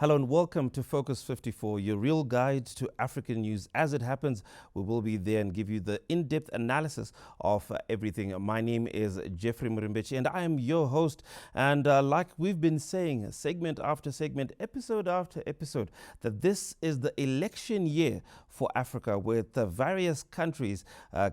Hello and welcome to Focus 54, your real guide to African news. As it happens, we will be there and give you the in-depth analysis of everything. My name is Jeffrey Murimbechi and I am your host. And like we've been saying, segment after segment, episode after episode, that this is the election year for Africa, with various countries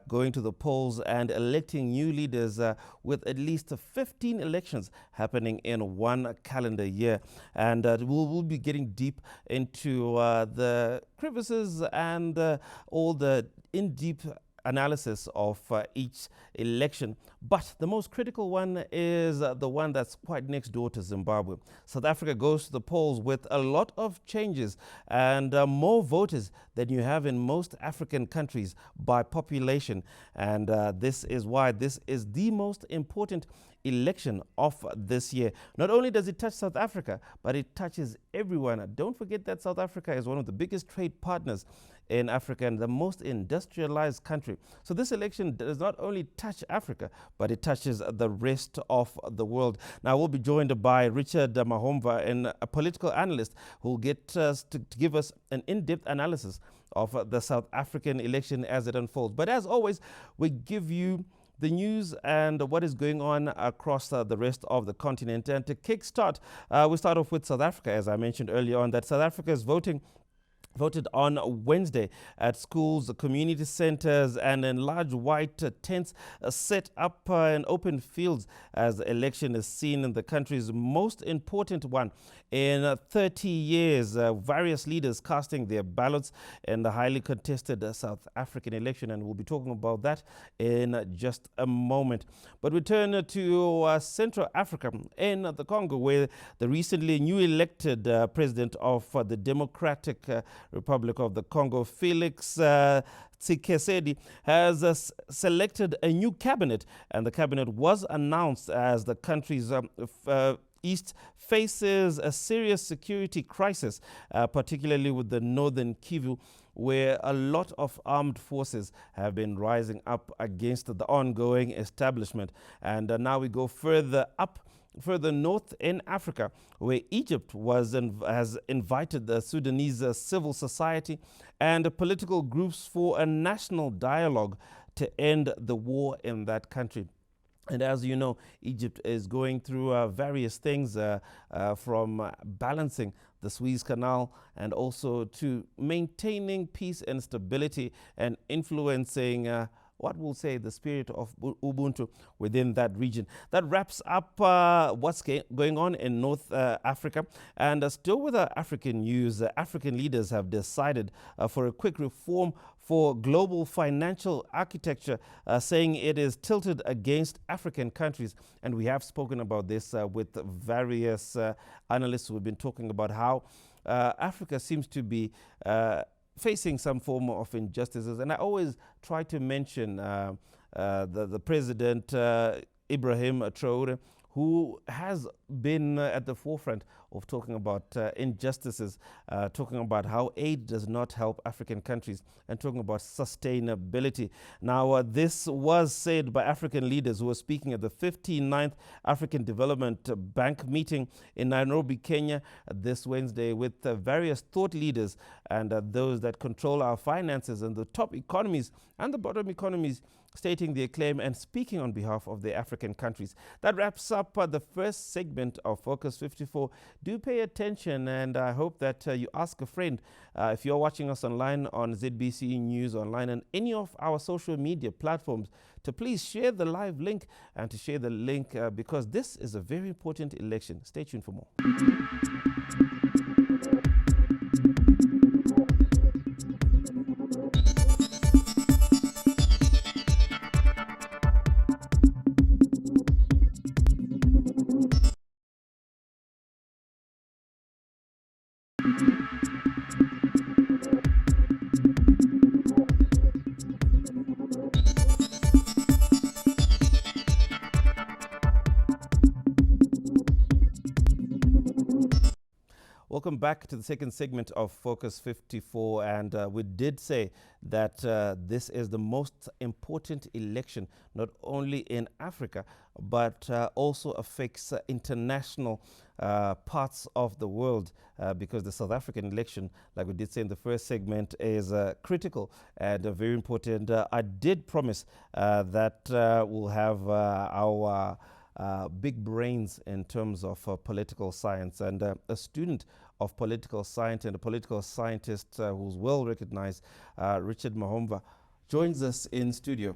going to the polls and electing new leaders, with at least 15 elections happening in one calendar year. And we'll be getting deep into the crevices and all the in-deep analysis of each election. But the most critical one is the one that's quite next door to Zimbabwe. South Africa goes to the polls with a lot of changes and more voters than you have in most African countries by population. And this is why this is the most important election of this year. Not only does it touch South Africa, but it touches everyone. Don't forget that South Africa is one of the biggest trade partners in Africa and the most industrialized country. So this election does not only touch Africa, but it touches the rest of the world. Now we'll be joined by Richard Mahomva, a political analyst, who will get us to give us an in-depth analysis of the South African election as it unfolds. But as always, we give you the news and what is going on across the rest of the continent. And to kickstart, we start off with South Africa. As I mentioned earlier on, that South Africa is voted on Wednesday at schools, community centers, and in large white tents set up in open fields, as the election is seen in the country's most important one in 30 years. Various leaders casting their ballots in the highly contested South African election, and we'll be talking about that in just a moment. But we turn to Central Africa, in the Congo, where the recently new elected president of the Democratic Republic of the Congo, Felix Tshisekedi, has selected a new cabinet, and the cabinet was announced as the country's East faces a serious security crisis, particularly with the northern Kivu, where a lot of armed forces have been rising up against the ongoing establishment. And now we go further north in Africa, where Egypt has invited the Sudanese civil society and political groups for a national dialogue to end the war in that country. And as you know, Egypt is going through various things, from balancing the Suez Canal and also to maintaining peace and stability and influencing what we'll say the spirit of Ubuntu within that region. That wraps up what's going on in North Africa. And still with African news, African leaders have decided for a quick reform for global financial architecture, saying it is tilted against African countries. And we have spoken about this with various analysts who have been talking about how Africa seems to be facing some form of injustices. And I always try to mention the president, Ibrahim Traore, who has been at the forefront of talking about injustices, talking about how aid does not help African countries, and talking about sustainability. Now, this was said by African leaders who were speaking at the 59th African Development Bank meeting in Nairobi, Kenya, this Wednesday, with various thought leaders and those that control our finances and the top economies and the bottom economies, stating their claim and speaking on behalf of the African countries. That wraps up the first segment of Focus 54. Do pay attention, and I hope that you ask a friend. If you're watching us online on ZBC News Online and any of our social media platforms, to please share the live link and to share the link because this is a very important election. Stay tuned for more. Welcome back to the second segment of Focus 54. And we did say that this is the most important election, not only in Africa, but also affects international parts of the world, because the South African election, like we did say in the first segment, is critical and very important. I did promise that we'll have our big brains in terms of political science, and a student of political science and a political scientist who's well recognized, Richard Mahomva, joins us in studio.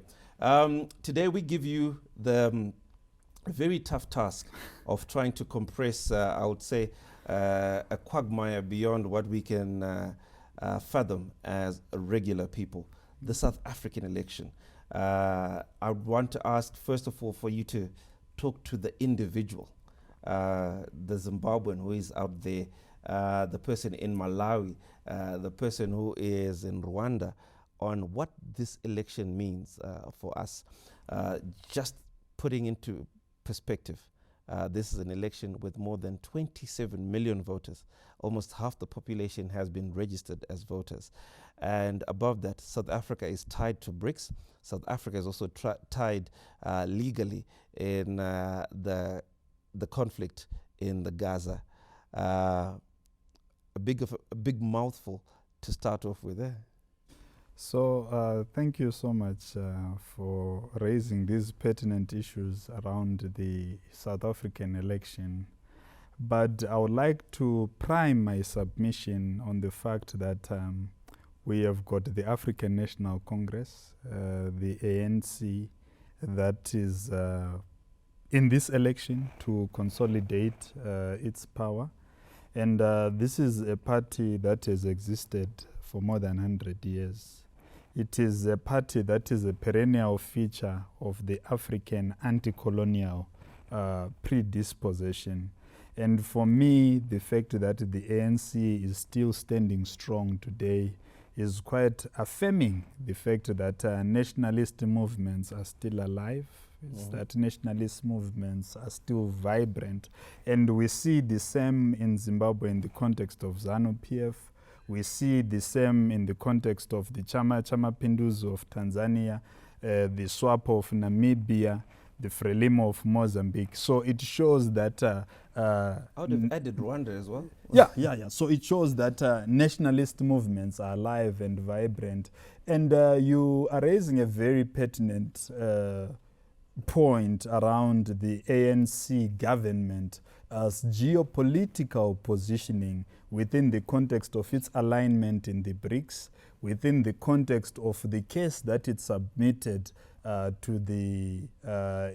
Today we give you the very tough task of trying to compress, I would say, a quagmire beyond what we can fathom as regular people. The South African election. I want to ask, first of all, for you to talk to the individual, the Zimbabwean who is out there, the person in Malawi, the person who is in Rwanda, on what this election means for us. Just putting into perspective, this is an election with more than 27 million voters. Almost half the population has been registered as voters. And above that, South Africa is tied to BRICS. South Africa is also tied legally in the conflict in the Gaza. A big mouthful to start off with there. So thank you so much for raising these pertinent issues around the South African election. But I would like to prime my submission on the fact that we have got the African National Congress, the ANC, that is in this election to consolidate its power. And this is a party that has existed for more than 100 years. It is a party that is a perennial feature of the African anti-colonial predisposition. And for me, the fact that the ANC is still standing strong today is quite affirming the fact that nationalist movements are still alive. It's that nationalist movements are still vibrant. And we see the same in Zimbabwe in the context of ZANU-PF. We see the same in the context of the Chama Pinduzi of Tanzania, the SWAP of Namibia, the Frelimo of Mozambique. So it shows that... I would have added Rwanda as well. Yeah. So it shows that nationalist movements are alive and vibrant. And you are raising a very pertinent point around the ANC government as geopolitical positioning within the context of its alignment in the BRICS, within the context of the case that it submitted to the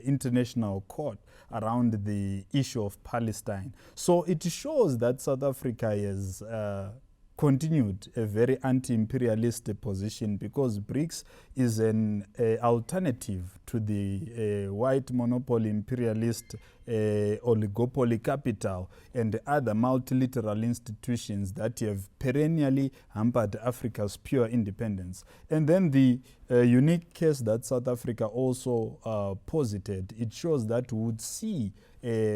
international court around the issue of Palestine. So it shows that South Africa has continued a very anti-imperialist position, because BRICS is an alternative to the white monopoly imperialist oligopoly capital and other multilateral institutions that have perennially hampered Africa's pure independence. And then the unique case that South Africa also posited, it shows that we would see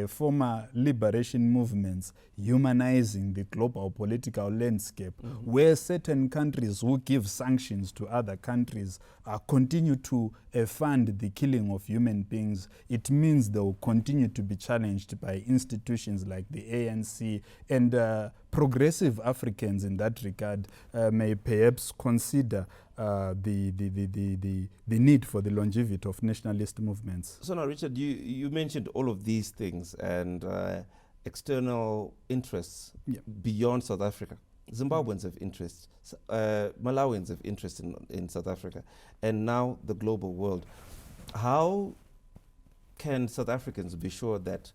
former liberation movements humanizing the global political landscape, where certain countries who give sanctions to other countries continue to fund the killing of human beings. It means they will continue to be challenged by institutions like the ANC, and progressive Africans in that regard may perhaps consider the need for the longevity of nationalist movements. So now, Richard, you mentioned all of these things and external interests beyond South Africa. Zimbabweans have interests, Malawians have interest in South Africa, and now the global world. How can South Africans be sure that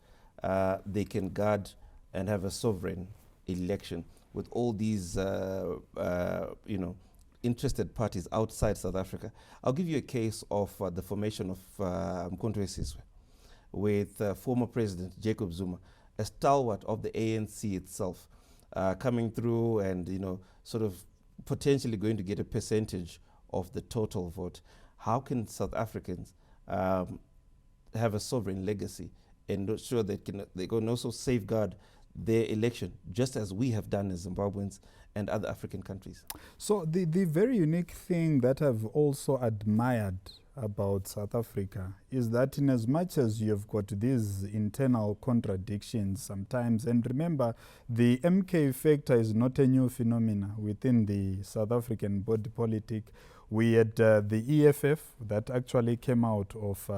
they can guard and have a sovereign election with all these, interested parties outside South Africa? I'll give you a case of the formation of Mkhonto weSizwe with former President Jacob Zuma, a stalwart of the ANC itself, coming through and, sort of potentially going to get a percentage of the total vote. How can South Africans have a sovereign legacy and ensure they can also safeguard their election, just as we have done as Zimbabweans and other African countries. So the very unique thing that I've also admired about South Africa is that in as much as you've got these internal contradictions sometimes, and remember, the MK factor is not a new phenomenon within the South African body politic. We had the EFF that actually came out of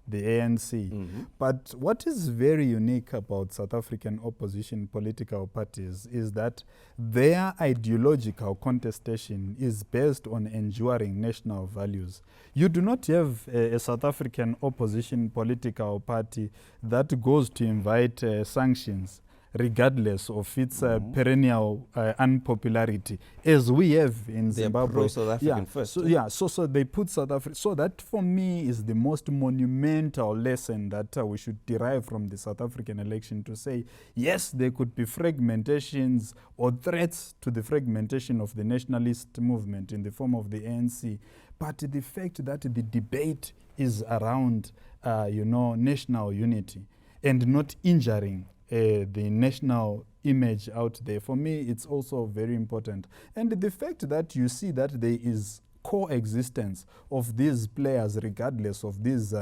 the ANC. Mm-hmm. But what is very unique about South African opposition political parties is that their ideological contestation is based on enduring national values. You do not have a South African opposition political party that goes to invite sanctions regardless of its perennial unpopularity, as we have in Zimbabwe. South African first. So they put South Africa. So that for me is the most monumental lesson that we should derive from the South African election, to say, yes, there could be fragmentations or threats to the fragmentation of the nationalist movement in the form of the ANC, but the fact that the debate is around, national unity and not injuring the national image out there, for me, it's also very important. And the fact that you see that there is coexistence of these players regardless of these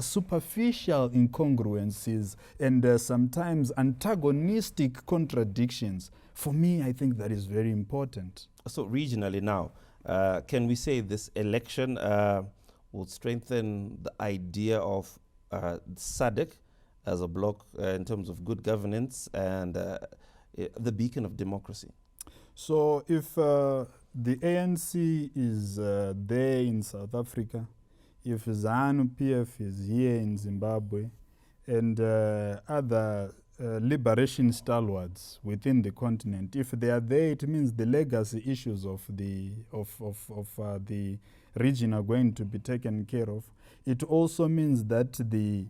superficial incongruences and sometimes antagonistic contradictions, for me, I think that is very important. So regionally now, can we say this election will strengthen the idea of SADC as a bloc in terms of good governance and the beacon of democracy? So if the ANC is there in South Africa, if ZANU-PF is here in Zimbabwe, and other liberation stalwarts within the continent, if they are there, it means the legacy issues of the region are going to be taken care of. It also means that the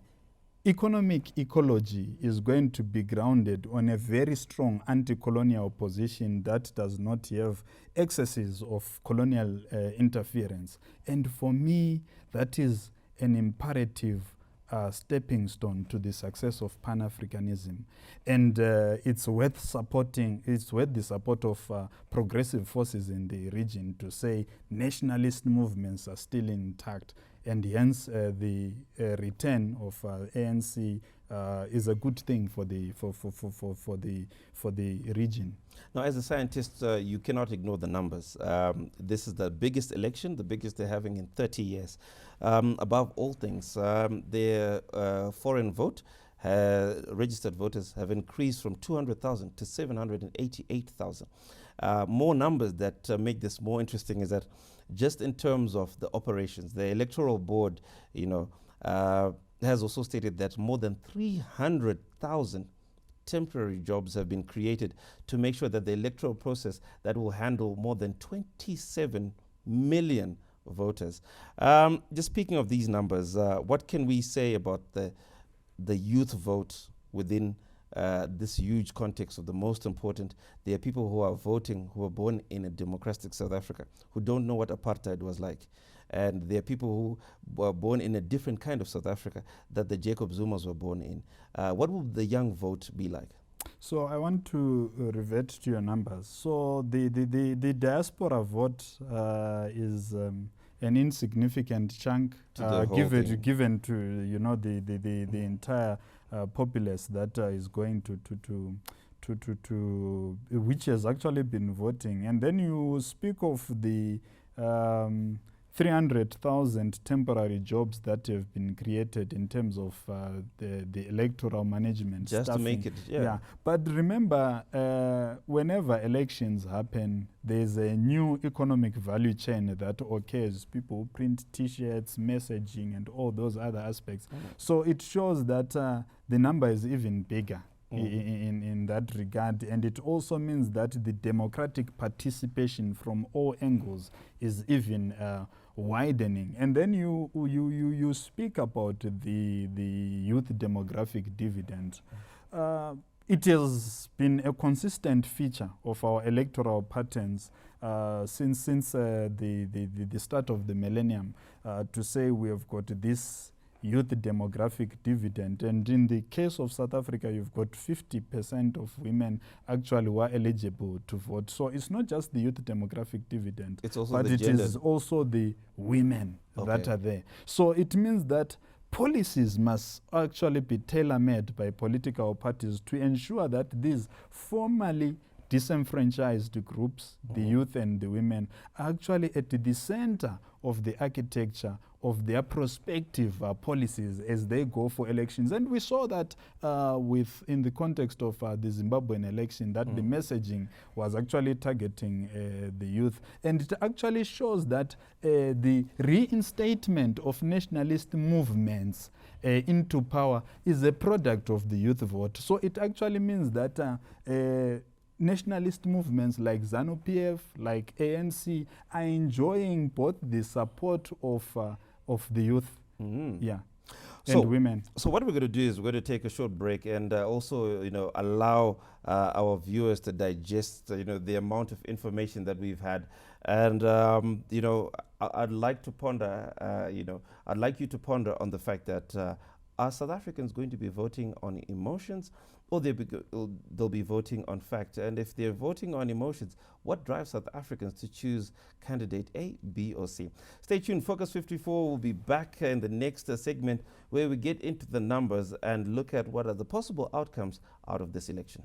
economic ecology is going to be grounded on a very strong anti-colonial position that does not have excesses of colonial interference. And for me, that is an imperative stepping stone to the success of Pan-Africanism. And it's worth supporting, it's worth the support of progressive forces in the region to say nationalist movements are still intact. And hence, the return of ANC is a good thing for the region. Now, as a scientist, you cannot ignore the numbers. This is the biggest election, the biggest they're having in 30 years. Above all things, their foreign vote, registered voters have increased from 200,000 to 788,000. More numbers that make this more interesting is that just in terms of the operations, the Electoral Board, has also stated that more than 300,000 temporary jobs have been created to make sure that the electoral process that will handle more than 27 million voters. Just speaking of these numbers, what can we say about the youth vote within this huge context of the most important? There are people who are voting who were born in a democratic South Africa who don't know what apartheid was like. And there are people who were born in a different kind of South Africa that the Jacob Zumas were born in. What will the young vote be like? So I want to revert to your numbers. So the diaspora vote is an insignificant chunk given to the entire populace that is going to which has actually been voting. And then you speak of the 300,000 temporary jobs that have been created in terms of the electoral management. Just staffing. to make it, yeah. But remember, whenever elections happen, there's a new economic value chain that occurs. People print T-shirts, messaging, and all those other aspects. So it shows that the number is even bigger. In that regard, and it also means that the democratic participation from all angles is even widening. And then you speak about the youth demographic dividend. It has been a consistent feature of our electoral patterns since the start of the millennium to say we have got this youth demographic dividend. And in the case of South Africa, you've got 50% of women actually were eligible to vote. So it's not just the youth demographic dividend, It's also but the it gender. is also the women that Okay. are there. So it means that policies must actually be tailor-made by political parties to ensure that these formerly disenfranchised groups, the youth and the women, are actually at the center of the architecture of their prospective policies as they go for elections. And we saw that in the context of the Zimbabwean election, that the messaging was actually targeting the youth. And it actually shows that the reinstatement of nationalist movements into power is a product of the youth vote. So it actually means that nationalist movements like ZANU-PF, like ANC, are enjoying both the support of the youth, yeah, So- and women. So what we're going to do is we're going to take a short break and also, allow our viewers to digest, the amount of information that we've had. And, I'd like to ponder, I'd like you to ponder on the fact that are South Africans going to be voting on emotions, or they'll be voting on fact? And if they're voting on emotions, what drives South Africans to choose candidate A, B, or C? Stay tuned. Focus 54 will be back in the next segment where we get into the numbers and look at what are the possible outcomes out of this election.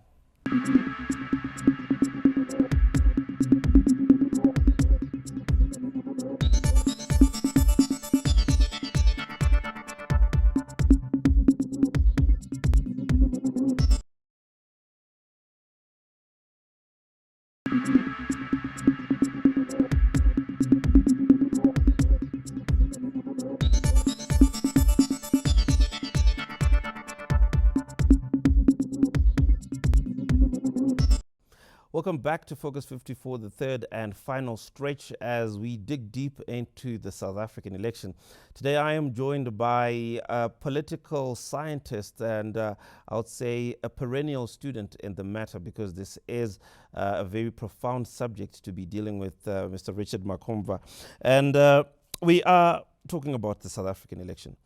Welcome back to Focus 54, the third and final stretch as we dig deep into the South African election. Today I am joined by a political scientist and I would say a perennial student in the matter, because this is a very profound subject to be dealing with, Mr. Richard Makomva. And we are talking about the South African election.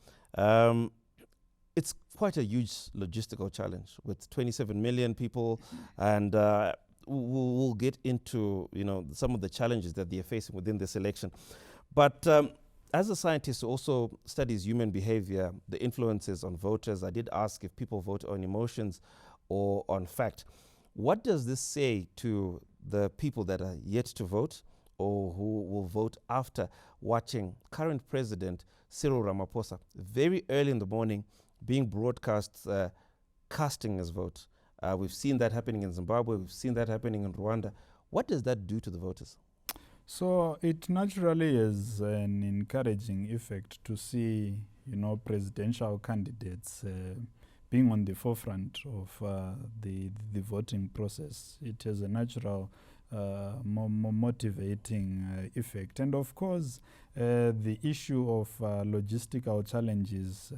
It's quite a huge logistical challenge with 27 million people, and we'll get into some of the challenges that they are facing within this election. But as a scientist who also studies human behavior, the influences on voters, I did ask if people vote on emotions or on fact. What does this say to the people that are yet to vote or who will vote after watching current President Cyril Ramaphosa very early in the morning being broadcast casting his vote? We've seen that happening in Zimbabwe. We've seen that happening in Rwanda. What does that do to the voters? So it naturally is an encouraging effect to see, presidential candidates being on the forefront of the voting process. It has a natural more motivating effect. And of course, the issue of logistical challenges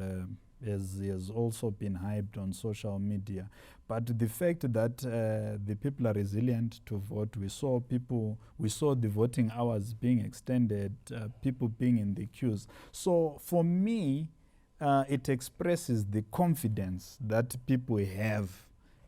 has also been hyped on social media. But the fact that the people are resilient to vote, we saw the voting hours being extended, people being in the queues. So for me, it expresses the confidence that people have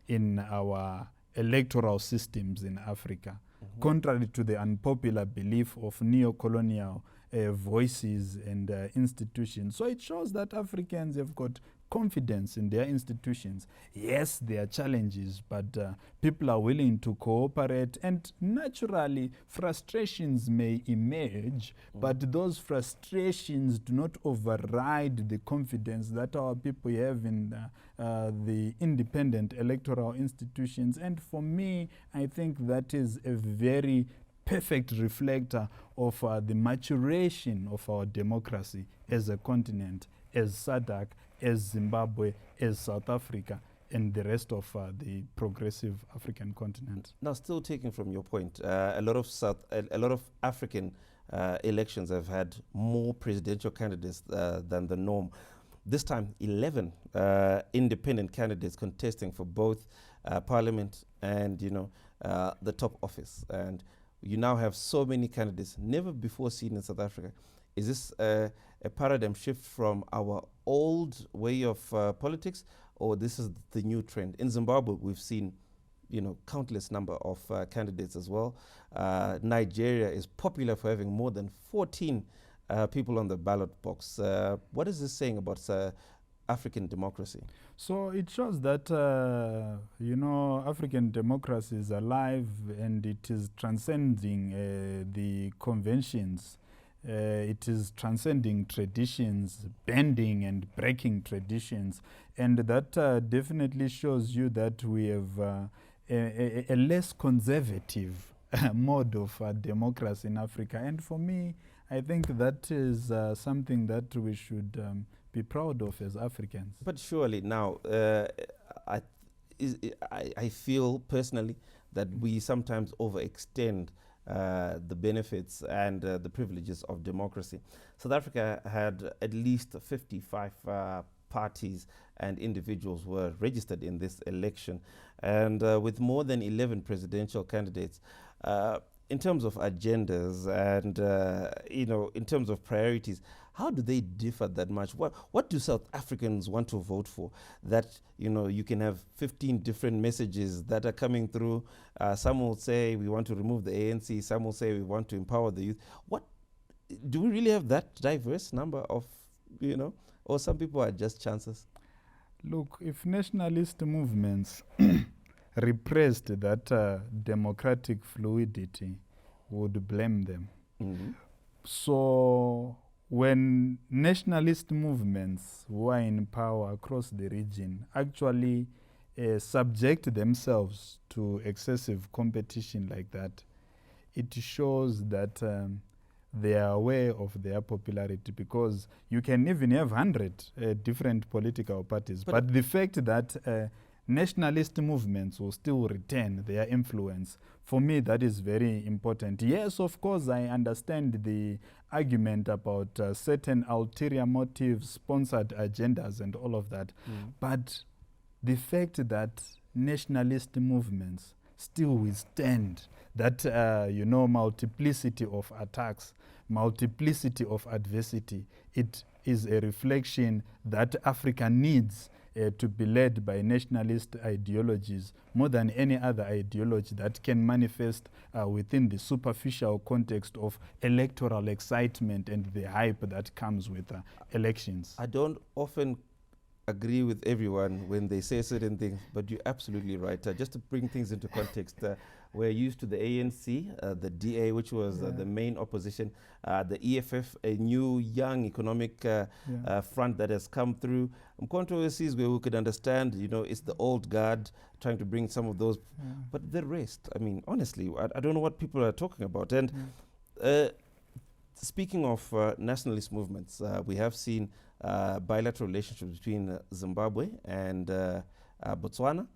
in our electoral systems in Africa, contrary to the unpopular belief of neo-colonial voices and institutions. So it shows that Africans have got confidence in their institutions. Yes, there are challenges, but people are willing to cooperate, and naturally frustrations may emerge, but those frustrations do not override the confidence that our people have in the independent electoral institutions. And for me, I think that is a very perfect reflector of the maturation of our democracy as a continent, as SADC, as Zimbabwe, as South Africa, and the rest of the progressive African continent. Now, still taking from your point, a lot of African elections have had more presidential candidates than the norm. This time, 11 independent candidates contesting for both parliament and the top office. And you now have so many candidates never before seen in South Africa. Is this a paradigm shift from our old way of politics, or this is the new trend? In Zimbabwe, we've seen, countless number of candidates as well. Nigeria is popular for having more than 14 people on the ballot box. What is this saying about African democracy? So it shows that, African democracy is alive and it is transcending the conventions. It is transcending traditions, bending and breaking traditions. And that definitely shows you that we have a less conservative mode of democracy in Africa. And for me, I think that is something that we should be proud of as Africans. But surely now, I feel personally that we sometimes overextend the benefits and the privileges of democracy. South Africa had at least 55 parties and individuals were registered in this election, and with more than 11 presidential candidates. In terms of agendas and in terms of priorities, how do they differ that much? What do South Africans want to vote for? That you can have 15 different messages that are coming through. Some will say we want to remove the ANC. Some will say we want to empower the youth. What do we really have that diverse number of or some people are just chances? Look, if nationalist movements repressed that democratic fluidity, would blame them. Mm-hmm. So when nationalist movements who are in power across the region actually subject themselves to excessive competition like that, it shows that they are aware of their popularity, because you can even have 100 different political parties. But the fact that nationalist movements will still retain their influence, for me, that is very important. Yes, of course, I understand the argument about certain ulterior motives, sponsored agendas, and all of that. Mm. But the fact that nationalist movements still withstand that, multiplicity of attacks, multiplicity of adversity, it is a reflection that Africa needs to be led by nationalist ideologies more than any other ideology that can manifest within the superficial context of electoral excitement and the hype that comes with elections. I don't often agree with everyone when they say certain things, but you're absolutely right. Just to bring things into context, we're used to the ANC, the DA, which was the main opposition, the EFF, a new young economic front that has come through. Controversies where we could understand, it's the old guard trying to bring some of those, but the rest, honestly, I don't know what people are talking about. And speaking of nationalist movements, we have seen bilateral relationships between Zimbabwe and Botswana,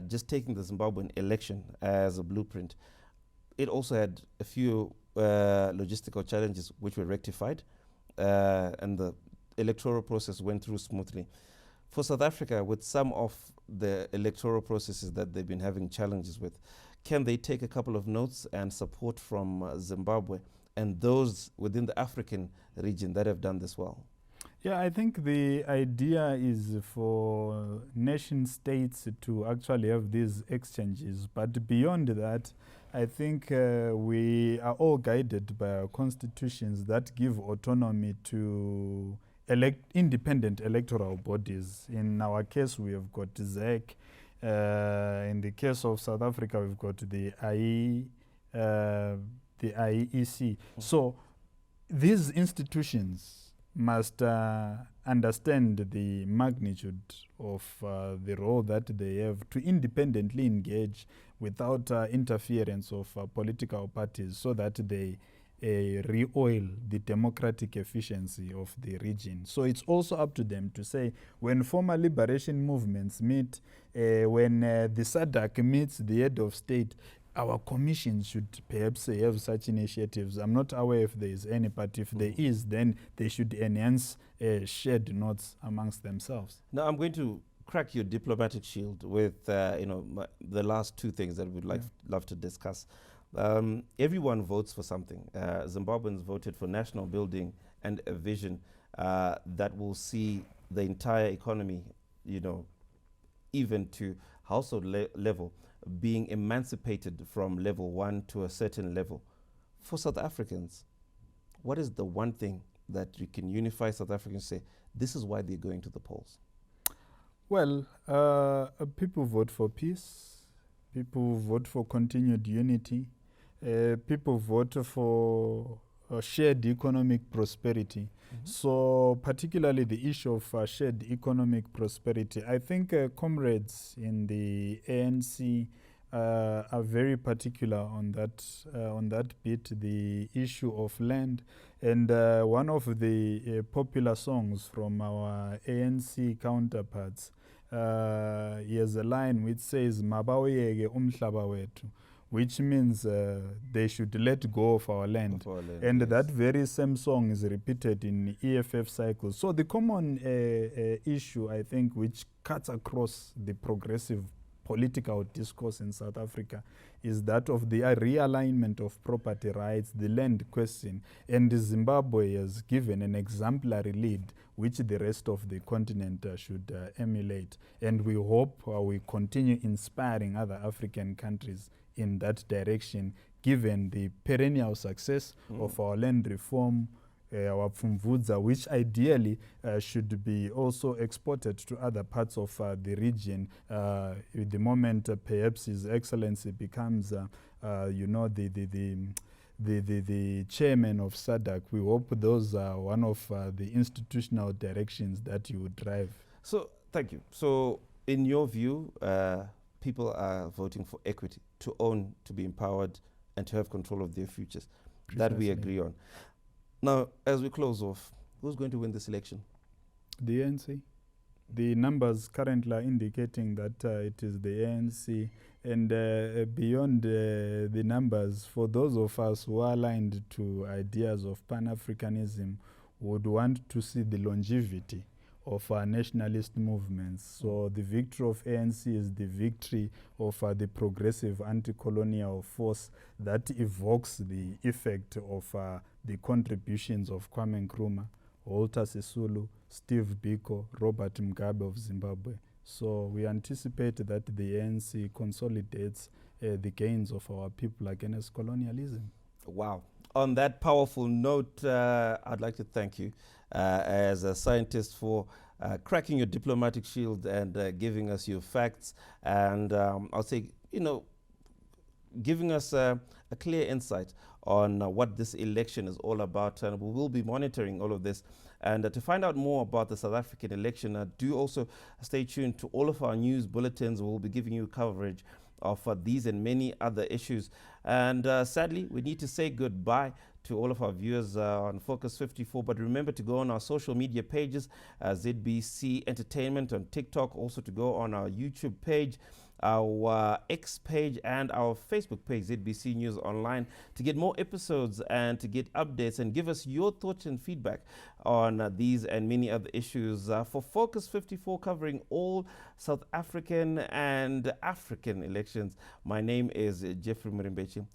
just taking the Zimbabwean election as a blueprint. It also had a few logistical challenges which were rectified, and the electoral process went through smoothly. For South Africa, with some of the electoral processes that they've been having challenges with, can they take a couple of notes and support from Zimbabwe and those within the African region that have done this well? Yeah, I think the idea is for nation states to actually have these exchanges. But beyond that, I think we are all guided by our constitutions that give autonomy to independent electoral bodies. In our case, we have got ZEC. In the case of South Africa, we've got the IEC. So these institutions must understand the magnitude of the role that they have to independently engage without interference of political parties, so that they re-oil the democratic efficiency of the region. So it's also up to them to say, when former liberation movements meet, when the SADC meets the head of state, our commission should perhaps have such initiatives. I'm not aware if there is any, but if there is, then they should enhance shared notes amongst themselves. Now, I'm going to crack your diplomatic shield with the last two things that we'd love to discuss. Everyone votes for something. Zimbabweans voted for national building and a vision that will see the entire economy, even to household level, being emancipated from level 1 to a certain level. For South Africans, what is the one thing that you can unify South Africans say, this is why they're going to the polls? Well, people vote for peace. People vote for continued unity. People vote for shared economic prosperity. So particularly the issue of shared economic prosperity, I think comrades in the ANC are very particular on that bit, the issue of land. And one of the popular songs from our ANC counterparts, he has a line which says, "Mabaweyeke umhlaba wethu," which means they should let go of our land. And yes. that very same song is repeated in EFF cycles. So the common issue, I think, which cuts across the progressive political discourse in South Africa is that of the realignment of property rights, the land question. And Zimbabwe has given an exemplary lead which the rest of the continent should emulate. And we hope we continue inspiring other African countries in that direction, given the perennial success of our land reform, our Pfumvudza, which ideally should be also exported to other parts of the region. At the moment, perhaps His Excellency becomes, the chairman of SADC. We hope those are one of the institutional directions that you would drive. So, thank you. So, in your view, people are voting for equity, to own, to be empowered, and to have control of their futures. Precisely. That we agree on. Now, as we close off, who's going to win this election? The ANC. The numbers currently are indicating that it is the ANC. And beyond the numbers, for those of us who are aligned to ideas of Pan-Africanism, would want to see the longevity of our nationalist movements. So the victory of ANC is the victory of the progressive anti-colonial force that evokes the effect of the contributions of Kwame Nkrumah, Walter Sisulu, Steve Biko, Robert Mugabe of Zimbabwe. So we anticipate that the ANC consolidates the gains of our people against colonialism. Wow. On that powerful note, I'd like to thank you as a scientist for cracking your diplomatic shield and giving us your facts. And I'll say, giving us a clear insight on what this election is all about. And we will be monitoring all of this. And to find out more about the South African election, do also stay tuned to all of our news bulletins. We'll be giving you coverage of these and many other issues. And sadly, we need to say goodbye to all of our viewers on Focus 54. But remember to go on our social media pages, ZBC Entertainment on TikTok, also to go on our YouTube page, our X page, and our Facebook page, ZBC News Online, to get more episodes and to get updates and give us your thoughts and feedback on these and many other issues. For Focus 54, covering all South African and African elections, my name is Jeffrey Murimbechi.